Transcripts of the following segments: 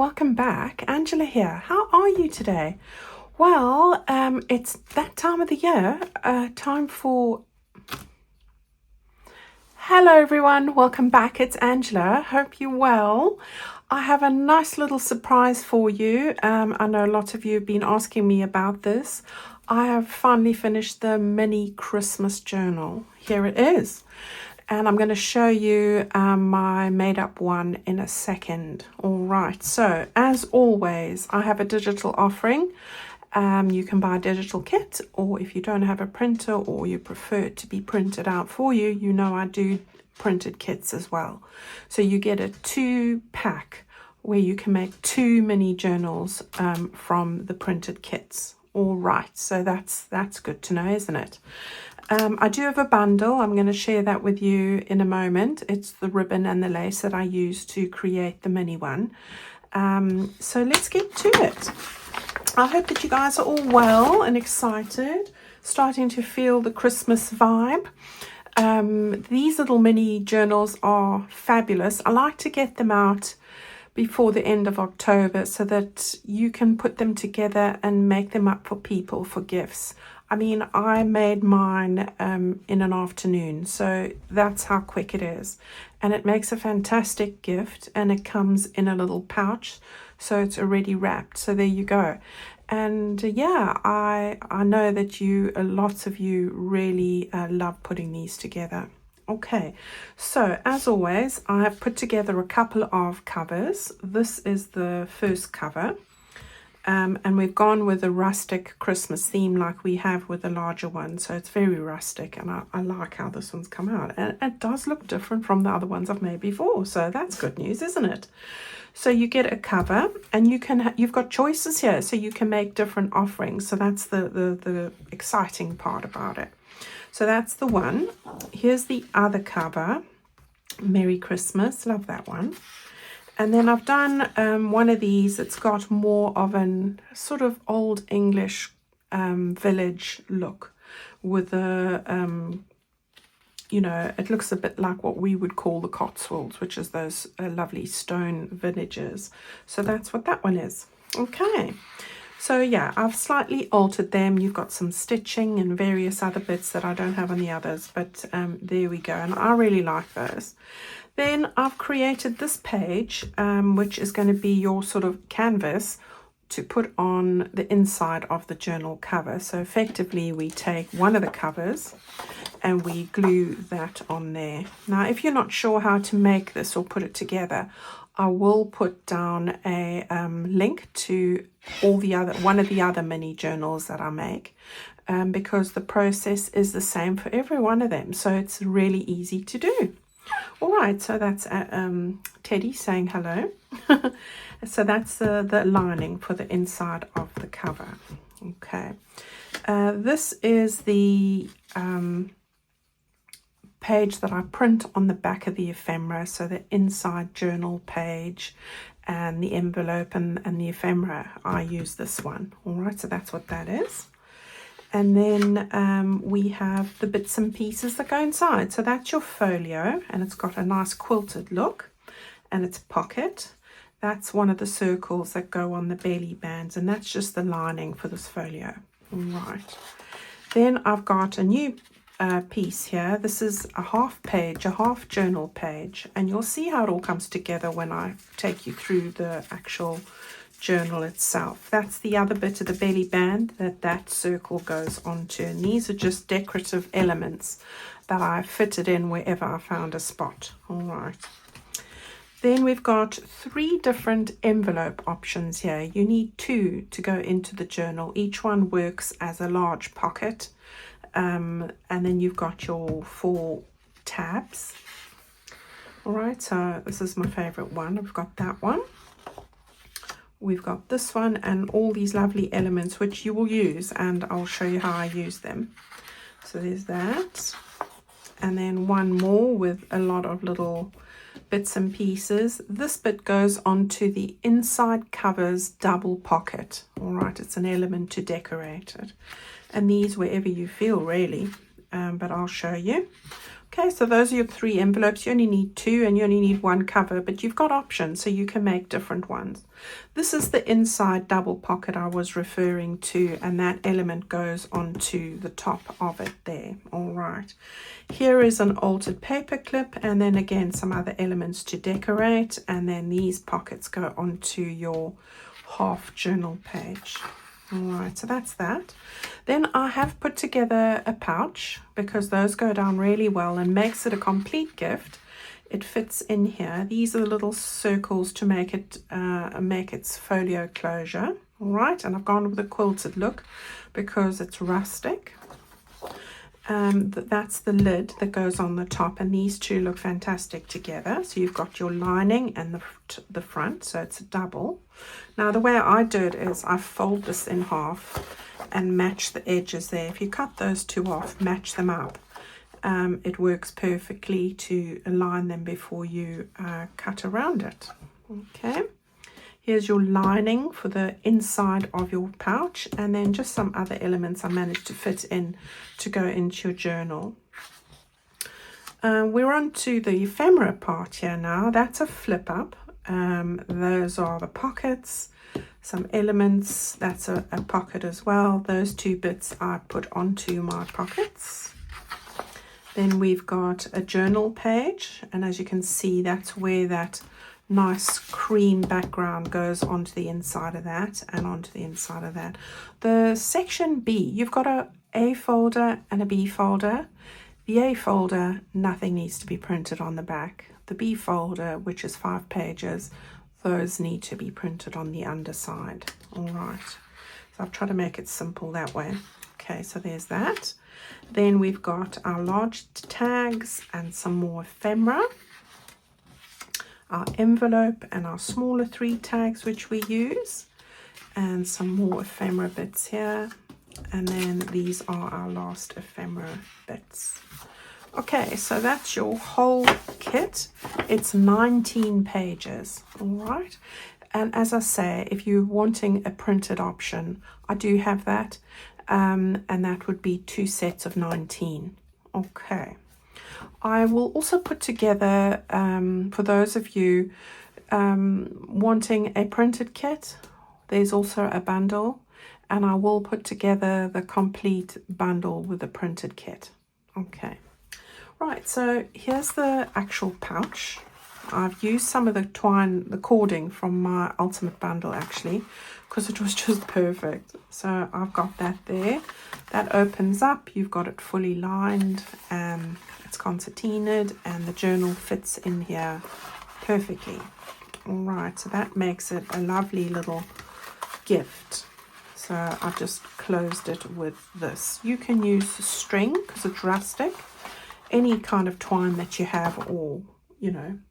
welcome back. Angela here. How are you today? Well, it's that time of the year, time for... Hello everyone, welcome back. It's Angela. Hope you're well. I have a nice little surprise for you. I know a lot of you have been asking me about this. I have finally finished the mini Christmas journal. Here it is. And I'm going to show you my made up one in a second. All right, so as always, I have a digital offering. You can buy a digital kit, or if you don't have a printer or you prefer it to be printed out for you, you know I do printed kits as well. So you get a 2-pack where you can make 2 mini journals from the printed kits. All right, so that's good to know, isn't it? I do have a bundle. I'm going to share that with you in a moment. It's the ribbon and the lace that I used to create the mini one. So let's get to it. I hope that you guys are all well and excited, starting to feel the Christmas vibe. These little mini journals are fabulous. I like to get them out before the end of October so that you can put them together and make them up for people for gifts. I mean, I made mine in an afternoon, so that's how quick it is. And it makes a fantastic gift, and it comes in a little pouch, so it's already wrapped. So there you go. And yeah, I know that lots of you really love putting these together. Okay, so as always, I have put together a couple of covers. This is the first cover. And we've gone with a rustic Christmas theme like we have with the larger one. So it's very rustic, and I like how this one's come out. And it does look different from the other ones I've made before. So that's good news, isn't it? So you get a cover, and you've got choices here. So you can make different offerings. So that's the exciting part about it. So that's the one. Here's the other cover. Merry Christmas. Love that one. And then I've done one of these. It's got more of an sort of old English village look with a, it looks a bit like what we would call the Cotswolds, which is those lovely stone villages. So that's what that one is. Okay. So yeah, I've slightly altered them. You've got some stitching and various other bits that I don't have on the others, but there we go. And I really like those. Then I've created this page, which is going to be your sort of canvas to put on the inside of the journal cover. So effectively we take one of the covers and we glue that on there. Now, if you're not sure how to make this or put it together, I will put down a link to one of the other mini journals that I make, because the process is the same for every one of them. So it's really easy to do. All right, so that's Teddy saying hello. So that's the lining for the inside of the cover. Okay, this is the page that I print on the back of the ephemera. So the inside journal page and the envelope and the ephemera, I use this one. All right, so that's what that is. And then we have the bits and pieces that go inside. So that's your folio, and it's got a nice quilted look, and it's pocket. That's one of the circles that go on the belly bands, and that's just the lining for this folio. All right. Then I've got a new piece here. This is a half journal page, and you'll see how it all comes together when I take you through the actual journal itself. That's the other bit of the belly band that circle goes onto, and these are just decorative elements that I fitted in wherever I found a spot. All right. Then we've got 3 different envelope options here. You need 2 to go into the journal. Each one works as a large pocket, and then you've got your 4 tabs. All right, so this is my favorite one. I've got that one. We've got this one and all these lovely elements which you will use, and I'll show you how I use them. So there's that. And then one more with a lot of little bits and pieces. This bit goes onto the inside cover's double pocket. All right, it's an element to decorate it. And these wherever you feel really, but I'll show you. Okay, so those are your 3 envelopes. You only need 2 and you only need 1 cover, but you've got options, so you can make different ones. This is the inside double pocket I was referring to, and that element goes onto the top of it there. All right. Here is an altered paper clip, and then again some other elements to decorate, and then these pockets go onto your half journal page. All right, so that's that. Then I have put together a pouch because those go down really well and makes it a complete gift. It fits in here. These are the little circles to make its folio closure. All right, and I've gone with a quilted look because it's rustic. That's the lid that goes on the top, and these two look fantastic together. So you've got your lining and the front, so it's a double. Now the way I do it is I fold this in half and match the edges there. If you cut those 2 off, match them up, it works perfectly to align them before you cut around it. Okay. Here's your lining for the inside of your pouch, and then just some other elements I managed to fit in to go into your journal. We're on to the ephemera part here now. That's a flip up. Those are the pockets, some elements. That's a pocket as well. Those 2 bits I put onto my pockets. Then we've got a journal page, and as you can see, that's where that nice cream background goes onto the inside of that and onto the inside of that. The section B, you've got a A folder and a B folder. The A folder, nothing needs to be printed on the back. The B folder, which is 5 pages, those need to be printed on the underside. All right, so I've tried to make it simple that way. Okay, so there's that. Then we've got our large tags and some more ephemera, our envelope and our smaller 3 tags which we use, and some more ephemera bits here, and then these are our last ephemera bits. Okay, so that's your whole kit. It's 19 pages. All right, and as I say, if you're wanting a printed option, I do have that, and that would be 2 sets of 19. Okay, I will also put together, for those of you wanting a printed kit, there's also a bundle, and I will put together the complete bundle with the printed kit. Okay, right, so here's the actual pouch. I've used some of the twine, the cording from my ultimate bundle actually, because it was just perfect. So I've got that there. That opens up, you've got it fully lined, it's concertinaed, and the journal fits in here perfectly. All right, so that makes it a lovely little gift. So I've just closed it with this. You can use string because it's rustic, any kind of twine that you have, or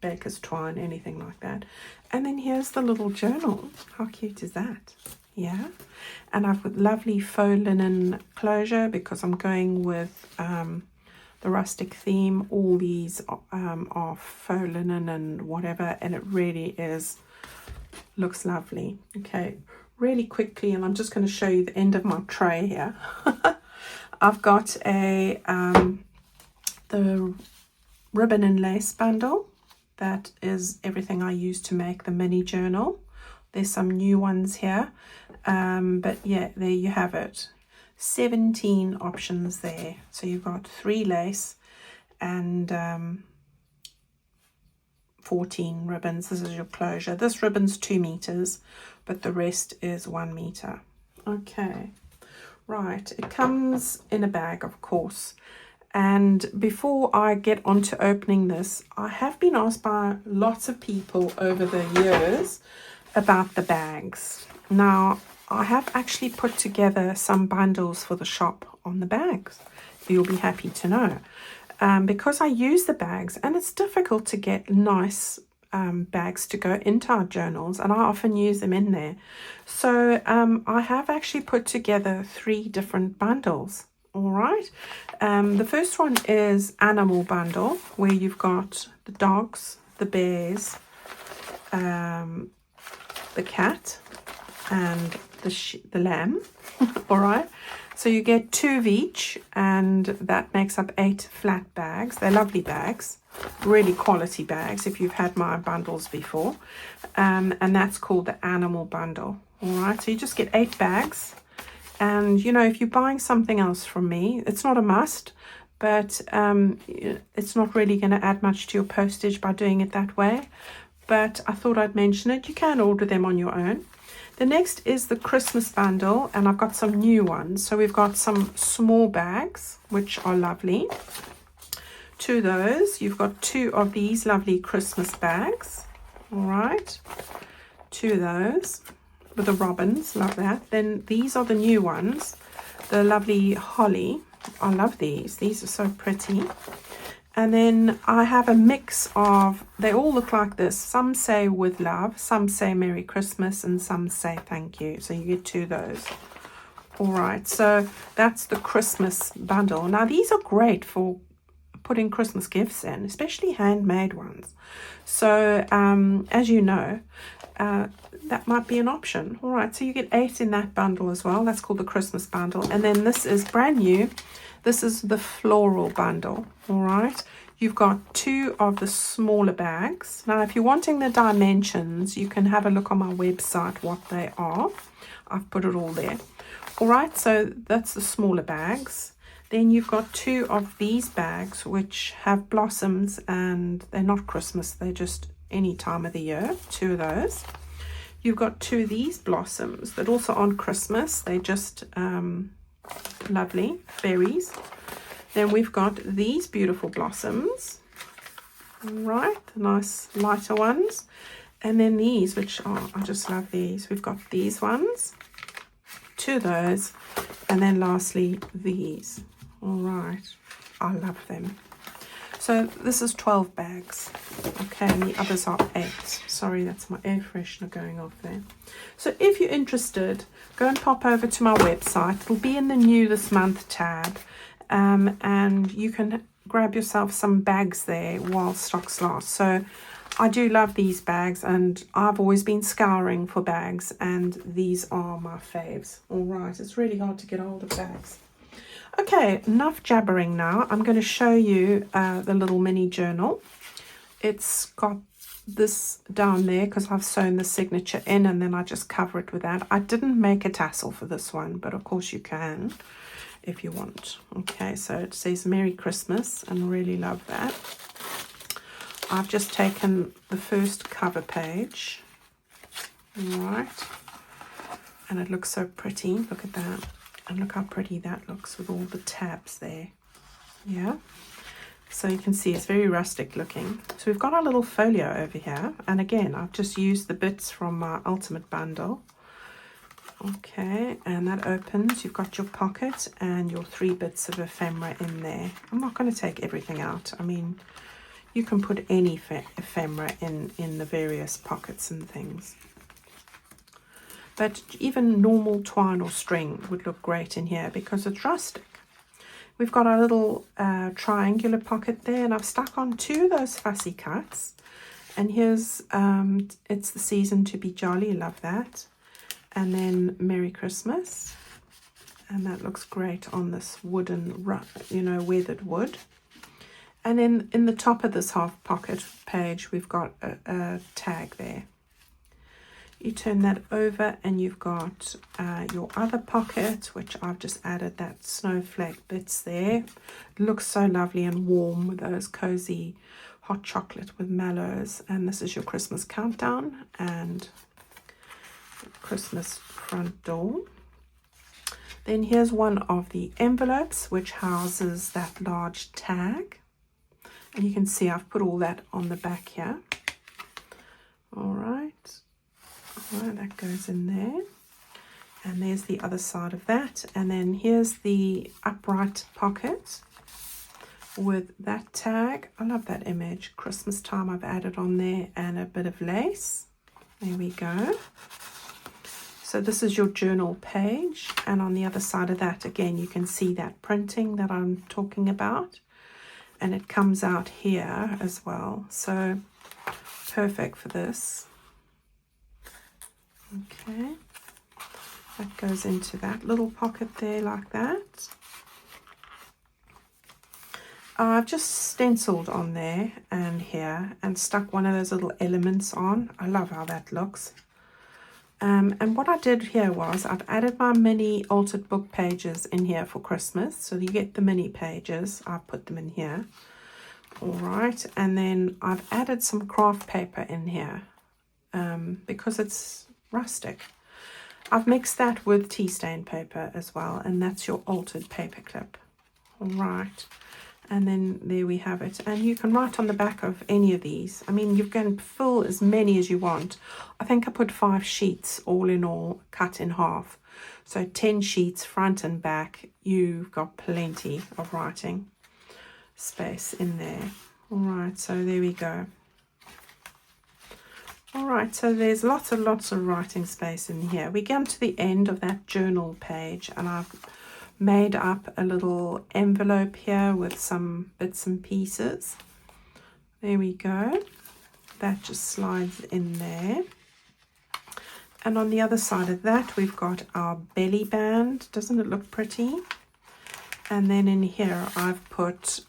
baker's twine, anything like that. And then here's the little journal. How cute is that? Yeah, and I've got lovely faux linen closure because I'm going with the rustic theme. All these are faux linen and whatever, and it really looks lovely. Okay, really quickly, and I'm just going to show you the end of my tray here. I've got the ribbon and lace bundle. That is everything I use to make the mini journal. There's some new ones here, but yeah, there you have it. 17 options there. So you've got 3 lace and 14 ribbons. This is your closure. This ribbon's 2 meters, but the rest is 1 meter. Okay, right, it comes in a bag, of course. And before I get on to opening this, I have been asked by lots of people over the years about the bags. Now, I have actually put together some bundles for the shop on the bags. You'll be happy to know. Because I use the bags, and it's difficult to get nice bags to go into our journals, and I often use them in there. So I have actually put together 3 different bundles. All right, the first one is animal bundle, where you've got the dogs, the bears, the cat, and the lamb. All right, So you get 2 of each, and that makes up 8 flat bags. They're lovely bags, really quality bags if you've had my bundles before. And that's called the animal bundle. All right, so you just get 8 bags. And, you know, if you're buying something else from me, it's not a must, but it's not really going to add much to your postage by doing it that way. But I thought I'd mention it. You can order them on your own. The next is the Christmas bundle, and I've got some new ones. So we've got some small bags, which are lovely. 2 of those. You've got 2 of these lovely Christmas bags. All right. 2 of those with the robins. Love that. Then these are the new ones. The lovely holly. I love these. These are so pretty. And then I have a mix of, they all look like this. Some say with love, some say Merry Christmas, and some say thank you. So you get 2 of those. All right, so that's the Christmas bundle. Now these are great for putting Christmas gifts in, especially handmade ones. So as you know, that might be an option. All right, so you get 8 in that bundle as well. That's called the Christmas bundle. And then this is brand new. This is the floral bundle. All right, you've got 2 of the smaller bags. Now, if you're wanting the dimensions, you can have a look on my website what they are. I've put it all there. All right, so that's the smaller bags. Then you've got 2 of these bags which have blossoms, and they're not Christmas, they're just any time of the year. 2 of those. You've got 2 of these blossoms that also aren't Christmas, they're just lovely berries. Then we've got these beautiful blossoms, right, the nice lighter ones. And then these, which are, I just love these. We've got these ones, 2 of those, and then lastly these. All right, I love them. So this is 12 bags. Okay, and the others are 8. Sorry, that's my air freshener going off there. So if you're interested, go and pop over to my website. It'll be in the new this month tab. And you can grab yourself some bags there while stocks last. So I do love these bags, and I've always been scouring for bags, and these are my faves. All right, it's really hard to get hold of bags. Okay, enough jabbering now. I'm going to show you the little mini journal. It's got this down there because I've sewn the signature in, and then I just cover it with that. I didn't make a tassel for this one, but of course you can if you want. Okay, so it says Merry Christmas, and really love that. I've just taken the first cover page. All right, and it looks so pretty. Look at that. And look how pretty that looks with all the tabs there. Yeah. So you can see it's very rustic looking. So we've got our little folio over here. And again, I've just used the bits from my ultimate bundle. Okay. And that opens. You've got your pocket and your 3 bits of ephemera in there. I'm not going to take everything out. I mean, you can put any ephemera in the various pockets and things. But even normal twine or string would look great in here because it's rustic. We've got our little triangular pocket there, and I've stuck on 2 of those fussy cuts. And here's, it's the season to be jolly, love that. And then Merry Christmas. And that looks great on this wooden, you know, weathered wood. And then in the top of this half pocket page, we've got a tag there. You turn that over and you've got your other pocket, which I've just added that snowflake bits there. It looks so lovely and warm with those cozy hot chocolate with mallows. And this is your Christmas countdown and Christmas front door. Then here's one of the envelopes, which houses that large tag. And you can see I've put all that on the back here. All right. Right, that goes in there, and there's the other side of that. And then here's the upright pocket with that tag. I love that image. Christmas time I've added on there, and a bit of lace. There we go. So this is your journal page, and on the other side of that again you can see that printing that I'm talking about, and it comes out here as well. So perfect for this. Okay, That goes into that little pocket there like that. I've just stenciled on there and here and stuck one of those little elements on. I love how that looks. And what I did here was I've added my mini altered book pages in here for Christmas. So you get the mini pages. I've put them in here. All right. And then I've added some craft paper in here because it's rustic. I've mixed that with tea stain paper as well. And that's your altered paper clip. All right. And then there we have it. And you can write on the back of any of these. I mean, you can fill as many as you want. I think I put 5 sheets all in all, cut in half. So 10 sheets front and back. You've got plenty of writing space in there. All right, so there we go. All right, so there's lots and lots of writing space in here. We come to the end of that journal page, and I've made up a little envelope here with some bits and pieces. There we go. That just slides in there. And on the other side of that, we've got our belly band. Doesn't it look pretty? And then in here, I've put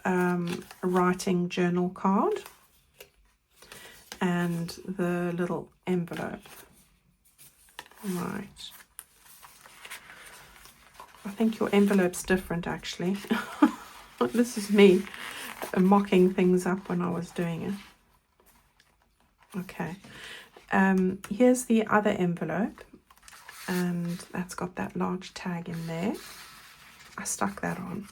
a writing journal card and the little envelope. Right. I think your envelope's different, actually. This is me mocking things up when I was doing it. Okay. Here's the other envelope, and that's got that large tag in there. I stuck that on.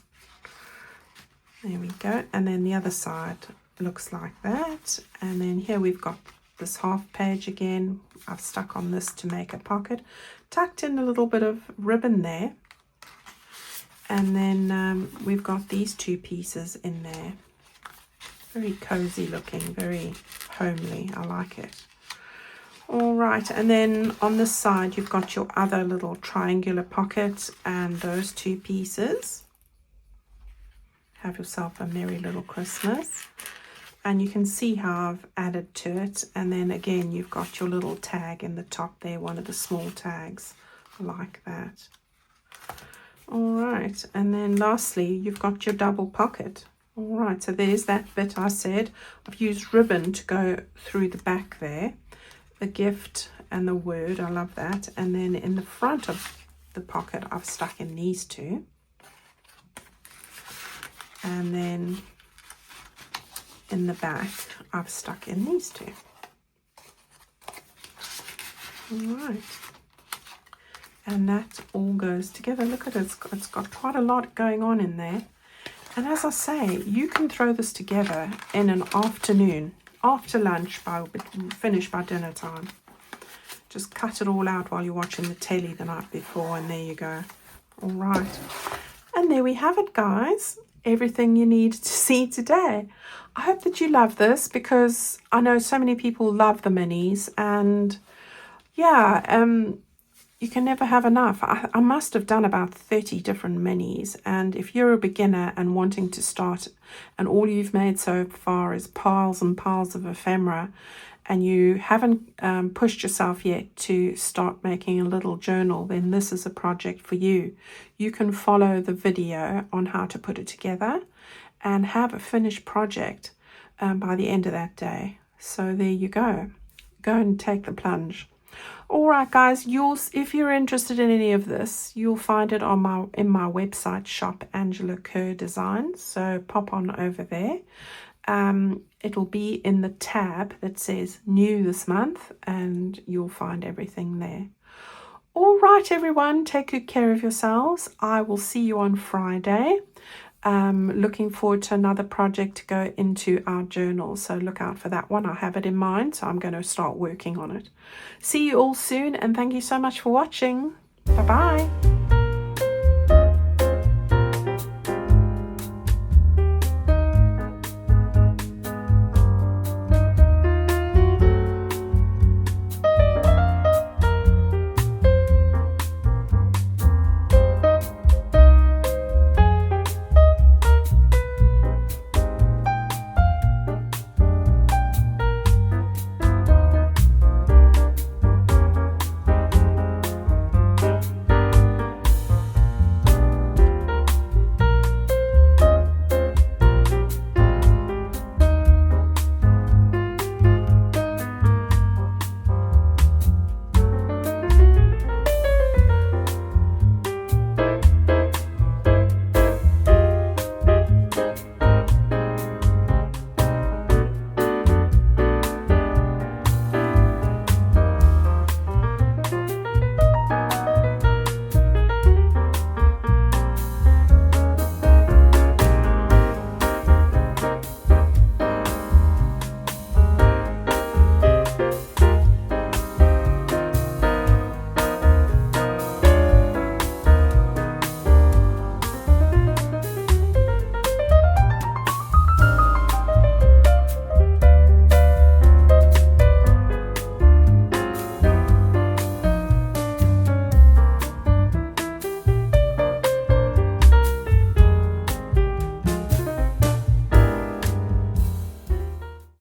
There we go. And then the other side looks like that. And then here we've got this half page again. I've stuck on this to make a pocket. Tucked in a little bit of ribbon there. And then we've got these 2 pieces in there. Very cozy looking, very homely. I like it. All right, and then on this side, you've got your other little triangular pocket and those 2 pieces. Have yourself a merry little Christmas. And you can see how I've added to it. And then again, you've got your little tag in the top there, one of the small tags. I like that. All right, and then lastly, you've got your double pocket. All right, so there's that bit I said. I've used ribbon to go through the back there. The gift and the word, I love that. And then in the front of the pocket, I've stuck in these 2. And then in the back, I've stuck in these 2. All right. And that all goes together. Look at it, it's got quite a lot going on in there. And as I say, you can throw this together in an afternoon, after lunch, finish by dinner time. Just cut it all out while you're watching the telly the night before, and there you go. All right. And there we have it, guys. Everything you need to see today. I hope that you love this, because I know so many people love the minis, and yeah, you can never have enough. I must have done about 30 different minis. And if you're a beginner and wanting to start, and all you've made so far is piles and piles of ephemera, and you haven't pushed yourself yet to start making a little journal, then this is a project for you. You can follow the video on how to put it together and have a finished project by the end of that day. So there you go. Go and take the plunge. All right, guys, if you're interested in any of this, you'll find it on in my website shop, Angela Kerr Designs. So pop on over there. It'll be in the tab that says new this month, and you'll find everything there. All right, everyone, take good care of yourselves. I will see you on Friday. Looking forward to another project to go into our journal, so look out for that one. I have it in mind, so I'm going to start working on it. See you all soon, and thank you so much for watching. Bye bye.